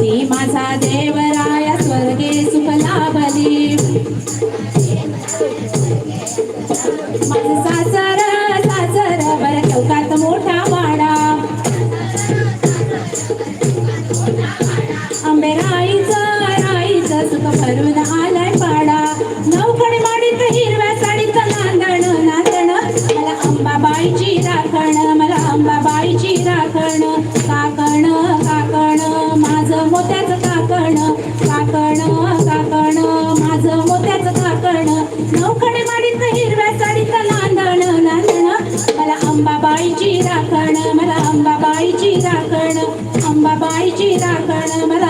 लाभली माझा देवराया स्वर्गे सुख लाभली माझं सासर सासर बर चौकात मोठा वाडा आंबे राईचं सुख भरून आलाय पाडा नवखडी माडीत हिरव्या साडीत नांदण नांदण मला अंबाबाईची राखण मला अंबाबाईची राखण काकण काकण माझं मोत्याचं काकण काकण काकण माझं मोत्याचं काकण नवखडी माडीत हिरव्या साडीत नांदण नांदण मला अंबाबाईची राखण मला अंबाबाईची राखण अंबाबाईची राखण मला